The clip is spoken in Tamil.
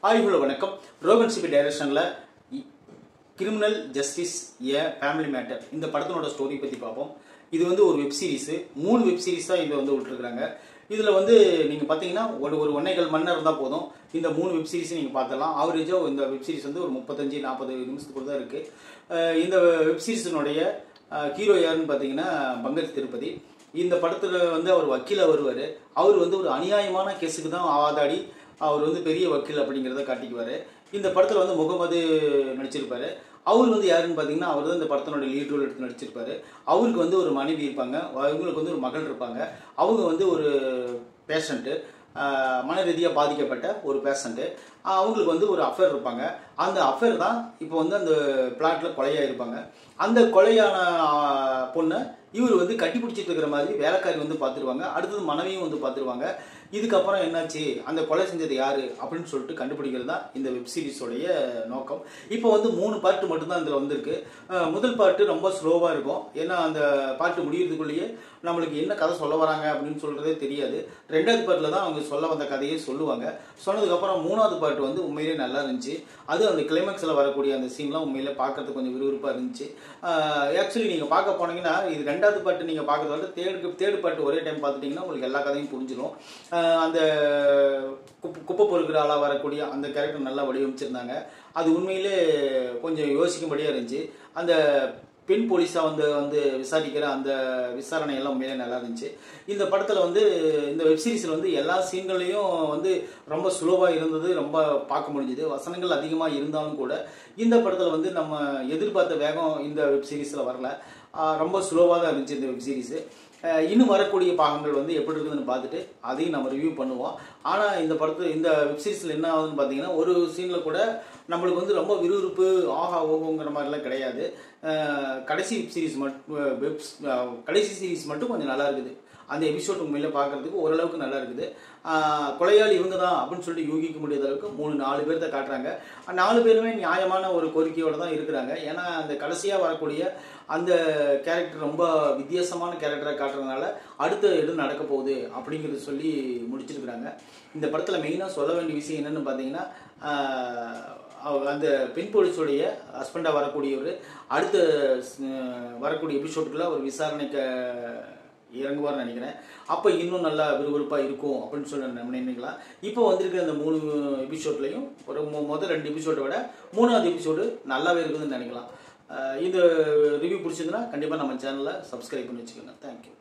ஹாய் ஹலோ வணக்கம். ரோகன் சிபி டைரக்ஷனில் criminal justice A family matter இந்த படத்தினோட ஸ்டோரி பற்றி பார்ப்போம். இது வந்து ஒரு வெப் சீரிஸு, 3 வெப் சீரிஸ் தான் இதை வந்து விட்டுருக்குறாங்க. இதில் வந்து நீங்கள் பார்த்தீங்கன்னா ஒரு 1.25 மணி நேரம் இருந்தால் போதும். இந்த 3 வெப் சீரிஸை நீங்கள் பார்த்துடலாம். ஆவரேஜாக இந்த வெப் சீரிஸ் வந்து ஒரு 35-40 நிமிஷத்துக்குள்ள தான் இருக்குது. இந்த வெப் சீரிஸினுடைய ஹீரோ யாருன்னு பார்த்தீங்கன்னா பங்கஜ் திருப்பதி. இந்த படத்தில் வந்து அவர் வக்கீலாக வருவார். அவர் வந்து ஒரு அநியாயமான கேஸுக்கு தான் ஆதாடி அவர் வந்து பெரிய வக்கீல் அப்படிங்கிறத காட்டிக்குவார். இந்த படத்தில் வந்து முகமது நடிச்சிருப்பார். அவர் வந்து யாருன்னு பார்த்தீங்கன்னா அவர் தான் இந்த படத்தினுடைய லீட் ரோல் எடுத்து நடிச்சிருப்பார். அவருக்கு வந்து ஒரு மனைவி இருப்பாங்க, அவங்களுக்கு வந்து ஒரு மகள் இருப்பாங்க. அவங்க வந்து ஒரு பேஷண்ட்டு, மன ரீதியாக பாதிக்கப்பட்ட ஒரு பேஷண்ட்டு. அவங்களுக்கு வந்து ஒரு அஃபேர் இருப்பாங்க. அந்த அஃபேர் தான் இப்போ வந்து அந்த பிளாட்டில் கொலையாக இருப்பாங்க. அந்த கொலையான பொண்ணை இவர் வந்து கட்டி பிடிச்சிட்டு இருக்கிற மாதிரி வேலைக்காரி வந்து பார்த்துருவாங்க. அடுத்தது மனைவியும் வந்து பார்த்துருவாங்க. இதுக்கப்புறம் என்னாச்சு, அந்த கொலை செஞ்சது யாரு அப்படின்னு சொல்லிட்டு கண்டுபிடிக்கிறது தான் இந்த வெப் சீரிஸோடைய நோக்கம். இப்போ வந்து 3 பார்ட்டு மட்டும்தான் இதில் வந்திருக்கு. முதல் பார்ட்டு ரொம்ப ஸ்லோவாக இருக்கும். ஏன்னா அந்த பார்ட்டு முடியறதுக்குள்ளேயே நம்மளுக்கு என்ன கதை சொல்ல வராங்க அப்படின்னு சொல்கிறதே தெரியாது. 2வது பார்ட்டில் தான் அவங்க சொல்ல வந்த கதையே சொல்லுவாங்க. சொன்னதுக்கப்புறம் 3வது பார்ட் வந்து உண்மையிலே நல்லா இருந்துச்சு. அது அந்த கிளைமேக்ஸில் வரக்கூடிய அந்த சீன்லாம் உண்மையிலே பார்க்கறதுக்கு கொஞ்சம் விறுவிறுப்பாக இருந்துச்சு. ஆக்சுவலி நீங்கள் பார்க்க போனீங்கன்னா இது 2வது பார்ட்டு நீங்கள் பார்க்கறத விட தேர்ட் பார்ட் ஒரே டைம் பார்த்துட்டிங்கன்னா உங்களுக்கு எல்லா கதையும் புரிஞ்சிடும். அந்த குப்பை பொறுக்கிற ஆளாக வரக்கூடிய அந்த கேரக்டர் நல்லா வடிவமைச்சிருந்தாங்க. அது உண்மையிலே கொஞ்சம் யோசிக்கும்படியாக இருந்துச்சு. அந்த பெண் போலீஸாக வந்து விசாரிக்கிற அந்த விசாரணை எல்லாம் உண்மையிலே நல்லா இருந்துச்சு. இந்த படத்தில் வந்து இந்த வெப்சீரிஸில் வந்து எல்லா சீன்களையும் வந்து ரொம்ப ஸ்லோவாக இருந்தது, ரொம்ப பார்க்க முடிஞ்சுது. வசனங்கள் அதிகமாக இருந்தாலும் கூட இந்த படத்தில் வந்து நம்ம எதிர்பார்த்த வேகம் இந்த வெப்சீரிஸில் வரல. ரொம்ப ஸ்லோவாக தான் இருந்துச்சு இந்த வெப்சீரிஸு. இன்னும் வரக்கூடிய பாகங்கள் வந்து எப்படி இருக்குதுன்னு பார்த்துட்டு அதையும் நம்ம ரிவ்யூ பண்ணுவோம். ஆனால் இந்த வெப்சீரிஸில் என்ன ஆகுதுன்னு பார்த்தீங்கன்னா ஒரு சீனில் கூட நம்மளுக்கு வந்து ரொம்ப விறுவிறுப்பு ஆஹா ஓகோங்கிற மாதிரிலாம் கிடையாது. கடைசி சீரிஸ் மட்டும் கொஞ்சம் நல்லா இருக்குது. அந்த எபிசோட் உண்மையில பார்க்கறதுக்கு ஓரளவுக்கு நல்லா இருக்குது. கொலையாளி இவங்க தான் அப்படின்னு சொல்லிட்டு யூகிக்க முடியாத அளவுக்கு 3-4 பேர்த்த காட்டுறாங்க. 4 பேருமே நியாயமான ஒரு கோரிக்கையோடு தான் இருக்கிறாங்க. ஏன்னா அந்த கடைசியாக வரக்கூடிய அந்த கேரக்டர் ரொம்ப வித்தியாசமான கேரக்டராக காட்டுறதுனால அடுத்த எது நடக்க போகுது அப்படிங்கிறது சொல்லி முடிச்சிருக்கிறாங்க. இந்த படத்தில் மெயினாக சொல்ல வேண்டிய விஷயம் என்னென்னு பார்த்தீங்கன்னா அந்த பெண் போலீஸுடைய ஹஸ்பண்டாக வரக்கூடியவர் அடுத்த வரக்கூடிய எபிசோடுக்குள்ள ஒரு விசாரணைக்கு இறங்குவார்னு நினைக்கிறேன். அப்போ இன்னும் நல்லா விறுவிறுப்பாக இருக்கும் அப்படின்னு சொல்லி நினைக்கலாம். இப்போ வந்திருக்கிற அந்த 3 எபிசோட்லையும் ஒரு முதல் 2 எபிசோடை விட 3வது எபிசோடு நல்லாவே இருக்குதுன்னு நினைக்கலாம். இந்த ரிவ்யூ பிடிச்சதுன்னா கண்டிப்பாக நம்ம சேனலை சப்ஸ்கிரைப் பண்ணி வச்சுக்கோங்க. தேங்க்யூ.